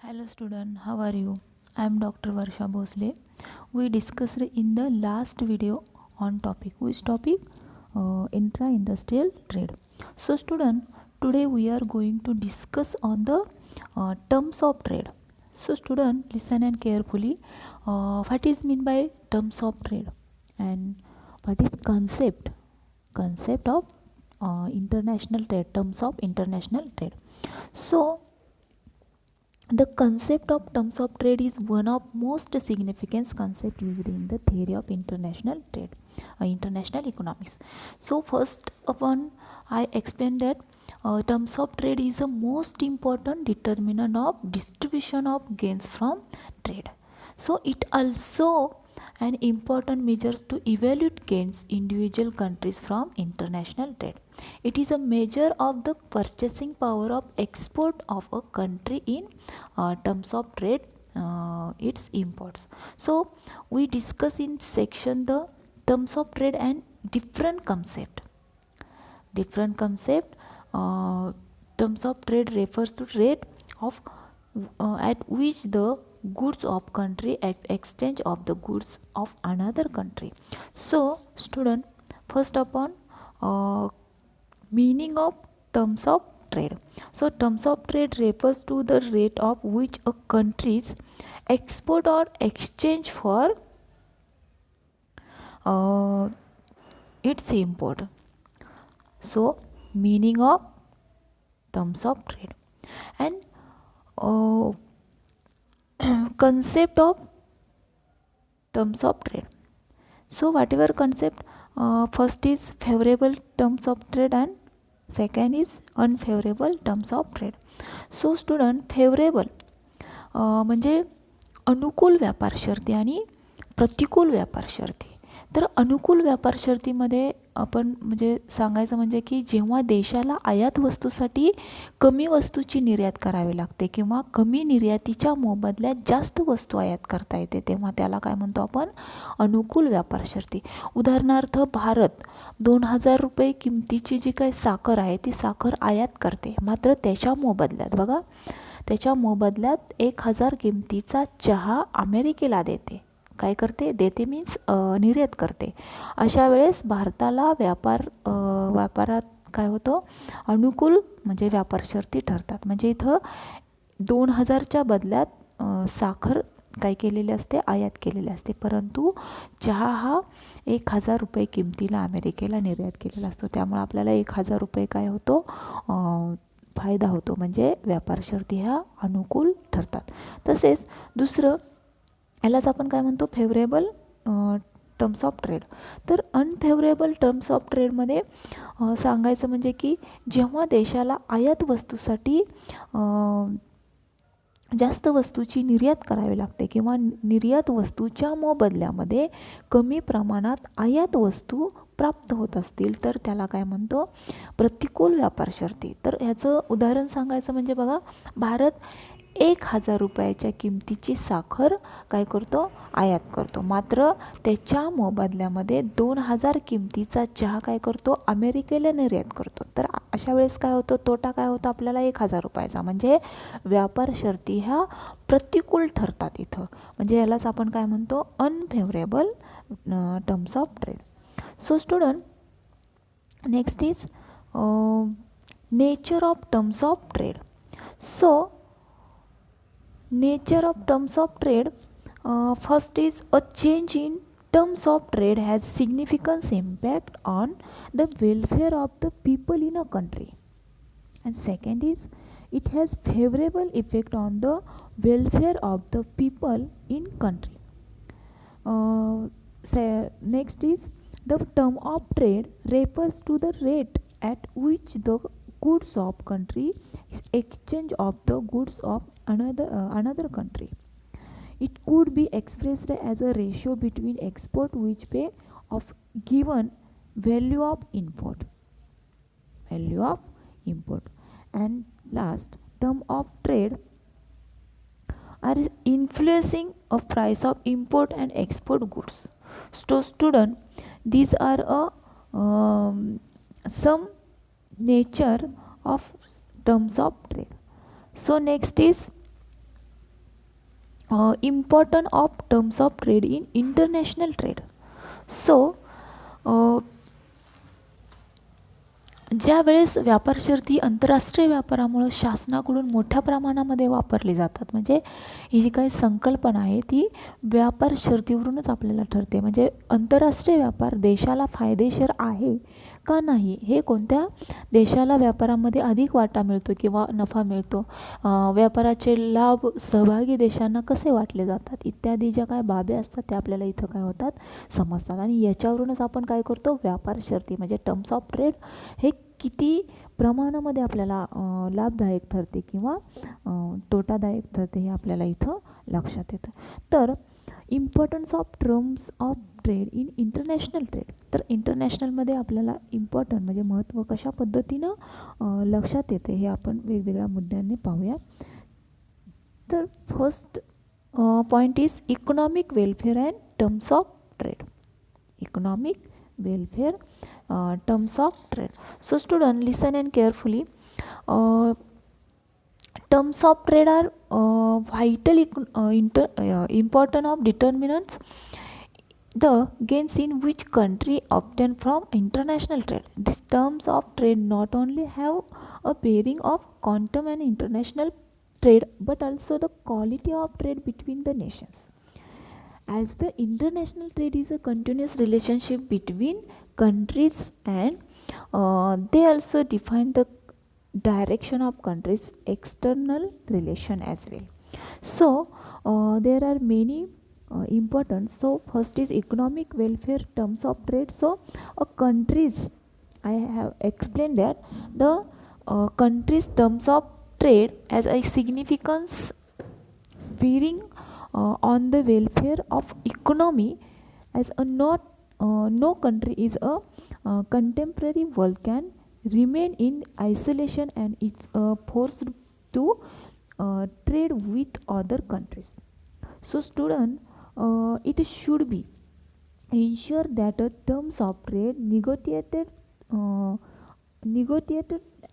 Hello student, how are you? I am Dr. Varsha Bhosle. We discussed in the last video on topic. Which topic? Intra-industrial trade. So student, today we are going to discuss on the terms of trade. So student, listen and carefully. What is mean by terms of trade and what is concept of international trade, terms of international trade. So the concept of terms of trade is one of most significant concept used in the theory of international trade, international economics. So first upon I explained that terms of trade is the most important determinant of distribution of gains from trade. So it also an important measures to evaluate gains individual countries from international trade. It is a measure of the purchasing power of export of a country in terms of trade, its imports. So we discuss in section the terms of trade and different concept. Terms of trade refers to rate of at which the goods of country exchange of the goods of another country. So student, first upon meaning of terms of trade. So terms of trade refers to the rate of which a country's export or exchange for its import. So meaning of terms of trade and concept of terms of trade. So whatever concept, first is favorable terms of trade and second is unfavorable terms of trade. So student, favorable म्हणजे अनुकूल व्यापार शर्ती आणि प्रतिकूल व्यापार शर्ती. तर अनुकूल व्यापार शर्तीमध्ये आपण म्हणजे सांगायचं म्हणजे की जेव्हा देशाला आयात वस्तूसाठी कमी वस्तूची निर्यात करावी लागते किंवा कमी निर्यातीच्या मोबदल्यात जास्त वस्तू आयात करता येते, तेव्हा त्याला काय म्हणतो आपण? अनुकूल व्यापार शर्ती. उदाहरणार्थ भारत 2000 रुपये किमतीची जी काही साखर आहे ती साखर आयात करते, मात्र त्याच्या मोबदल्यात बघा, त्याच्या मोबदल्यात 1000 किमतीचा चहा अमेरिकेला देते. काय करते? देते मीन्स निर्यात करते. अशा वेळेस भारताला व्यापारात काय होतं? अनुकूल म्हणजे व्यापार शर्ती ठरतात. म्हणजे इथं 2000च्या बदल्यात साखर काय केलेली असते? आयात केलेली असते, परंतु चहा हा 1000 रुपये किमतीला अमेरिकेला निर्यात केलेला असतो. त्यामुळे आपल्याला 1000 रुपये काय होतो? फायदा होतो. म्हणजे व्यापार शर्ती ह्या अनुकूल ठरतात. तसेच दुसरं, यालाच आपण काय म्हणतो? Favourable terms of trade. तर अनफेवरेबल टर्म्स ऑफ ट्रेडमध्ये सांगायचं म्हणजे की जेव्हा देशाला आयात वस्तूसाठी जास्त वस्तूची निर्यात करावी लागते किंवा निर्यात वस्तूच्या मोबदल्यामध्ये कमी प्रमाणात आयात वस्तू प्राप्त होत असतील तर त्याला काय म्हणतो? प्रतिकूल व्यापार शर्ती. तर ह्याचं उदाहरण सांगायचं म्हणजे बघा, भारत 1000 रुपयाच्या किमतीची साखर काय करतो? आयात करतो, मात्र त्याच्या मोबदल्यामध्ये 2000 किमतीचा चहा काय करतो? अमेरिकेला निर्यात करतो. तर अशा वेळेस काय होतं? तोटा काय होता आपल्याला? 1000 रुपयाचा. म्हणजे व्यापार शर्ती ह्या प्रतिकूल ठरतात इथं. म्हणजे यालाच आपण काय म्हणतो? Unfavourable terms of trade. So student, next is nature of terms of trade. So nature of terms of trade, first is a change in terms of trade has significant impact on the welfare of the people in a country, and second is it has favorable effect on the welfare of the people in country. Next is the term of trade refers to the rate at which the goods of country exchange of the goods of another country. It could be expressed as a ratio between export which pay of given value of import. And last, term of trade are influencing of price of import and export goods. So student, these are some nature of terms of trade. So next is importance of terms of trade in international trade. So ज्या वेळेस व्यापार शर्ती आंतरराष्ट्रीय व्यापारामुळे शासनाकडून मोठ्या प्रमाणामध्ये वापरली जातात, म्हणजे ही जी काही संकल्पना आहे ती व्यापार शर्तीवरूनच आपल्याला ठरते. म्हणजे आंतरराष्ट्रीय व्यापार देशाला फायदेशीर आहे का नाही, हे कोणत्या देशाला व्यापारामध्ये अधिक वाटा मिळतो किंवा नफा मिळतो, व्यापाराचे लाभ सहभागी देशांना कसे वाटले जातात, इत्यादी ज्या काय बाबी असतात त्या आपल्याला इथं काय होतात समजतात. आणि याच्यावरूनच आपण काय करतो, व्यापार शर्ती म्हणजे टर्म्स ऑफ ट्रेड हे किती प्रमाणामध्ये आपल्याला लाभदायक ठरते किंवा तोटादायक ठरते हे आपल्याला इथं लक्षात येतं. तर importance of terms of trade in international trade. तर इंटरनॅशनलमध्ये आपल्याला इम्पॉर्टंट म्हणजे महत्त्व कशा पद्धतीनं लक्षात येते हे आपण वेगवेगळ्या मुद्द्यांनी पाहूया. तर first point is economic welfare and terms of trade. Economic welfare terms of trade. So student, listen and carefully. Terms of trade are vital important of determinants the gains in which country obtain from international trade. These terms of trade not only have a bearing of quantum and international trade but also the quality of trade between the nations. As the international trade is a continuous relationship between countries and they also define the direction of countries' external relation as well. So there are many important. So first is economic welfare terms of trade. So countries, I have explained that the countries terms of trade as a significance bearing on the welfare of economy, as a no country is a contemporary world can remain in isolation and it's forced to trade with other countries. So student, it should be ensure that the terms of trade negotiated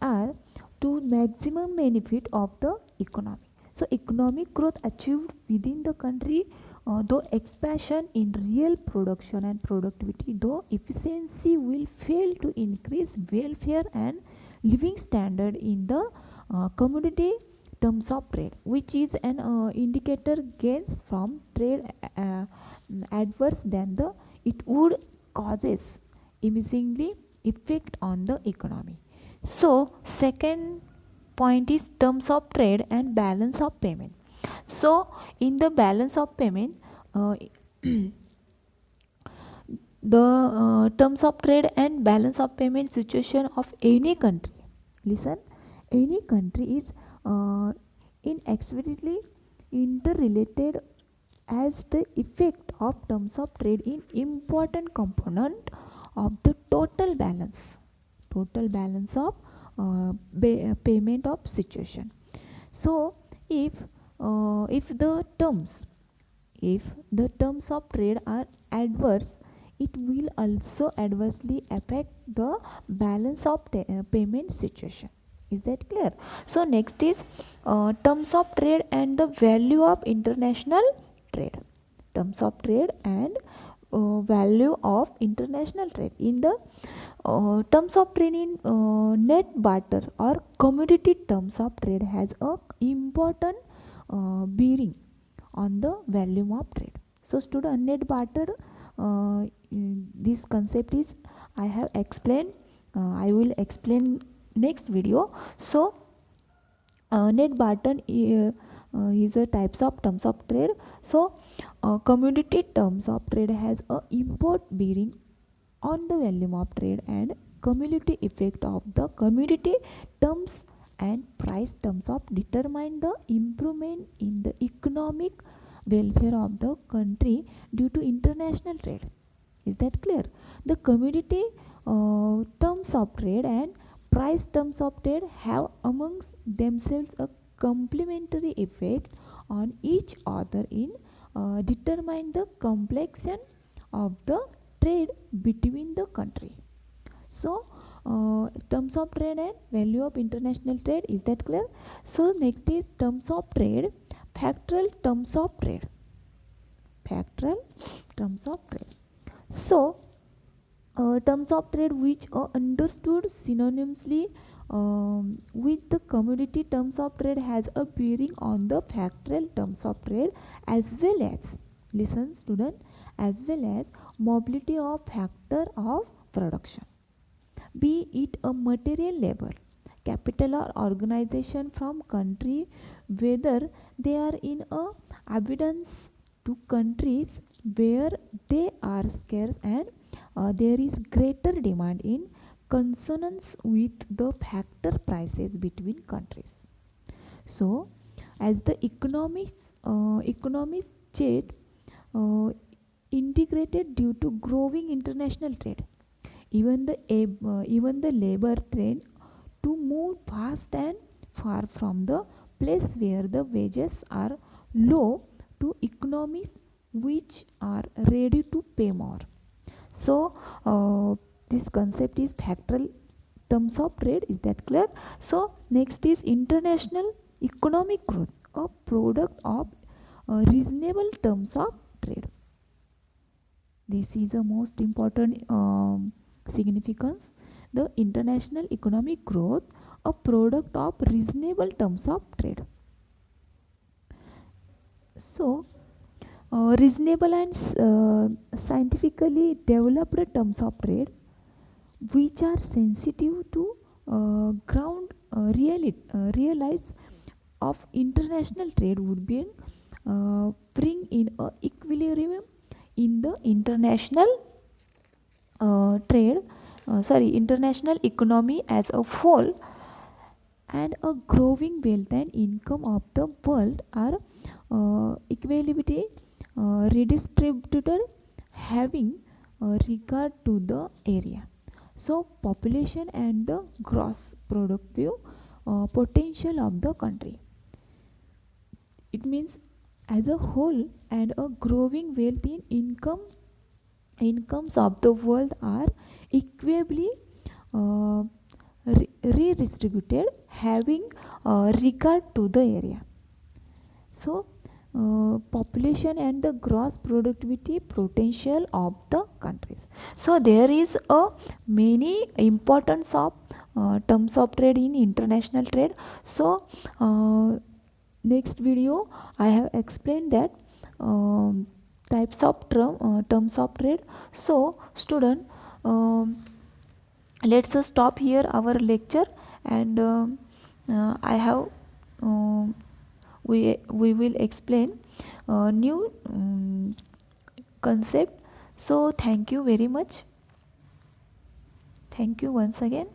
are to maximum benefit of the economy. So economic growth achieved within the country, though expansion in real production and productivity, though efficiency will fail to increase welfare and living standard in the commodity terms of trade, which is an indicator gains from trade adverse than the it would causes immediately effect on the economy. So second point is terms of trade and balance of payment. So in the balance of payment, the terms of trade and balance of payment situation of any country, listen, any country is inextricably interrelated, as the effect of terms of trade in important component of the total balance of payment of situation. So if the terms of trade are adverse, it will also adversely affect the balance of payment situation. Is that clear? So next is terms of trade and the value of international trade. Terms of trade and value of international trade. In the terms of trade in net barter or commodity terms of trade has a important bearing on the volume of trade. So student, net barter, this concept is I have explained, I will explain next video. So net barter is a types of terms of trade. So commodity terms of trade has a import bearing on the volume of trade and cumulative effect of the commodity terms and price terms of determine the improvement in the economic welfare of the country due to international trade. Is that clear? The commodity terms of trade and price terms of trade have amongst themselves a complementary effect on each other in determine the complexion of the trade between the country. So terms of trade and value of international trade, is that clear? So next is terms of trade, factoral terms of trade. Factoral terms of trade. So terms of trade which are understood synonymously with the commodity terms of trade has a bearing on the factoral terms of trade, as well as, listen student, as well as mobility of factor of production, be it a material, labor, capital or organization from country, whether they are in a abundance to countries where they are scarce, and there is greater demand in consonance with the factor prices between countries. So as the economies change, uh, integrated due to growing international trade, even the labor trend to move fast and far from the place where the wages are low to economies which are ready to pay more. So this concept is factoral terms of trade. Is that clear? So next is international economic growth, a product of reasonable terms of trade. This is the most important significance. The international economic growth, a product of reasonable terms of trade. So reasonable and scientifically developed terms of trade which are sensitive to ground realize of international trade would be bring in a equilibrium in the international economy as a whole, and a growing wealth and income of the world are equally redistributed, having regard to the area. So population and the gross productive potential of the country. It means as a whole, and a growing wealth in incomes of the world are equably uh, redistributed, having regard to the area. So population and the gross productivity potential of the countries. So there is a many importance of terms of trade in international trade. So next video I have explained that types of terms of trade. So student, let's stop here our lecture, and I have we will explain new concept. So thank you very much. Thank you once again.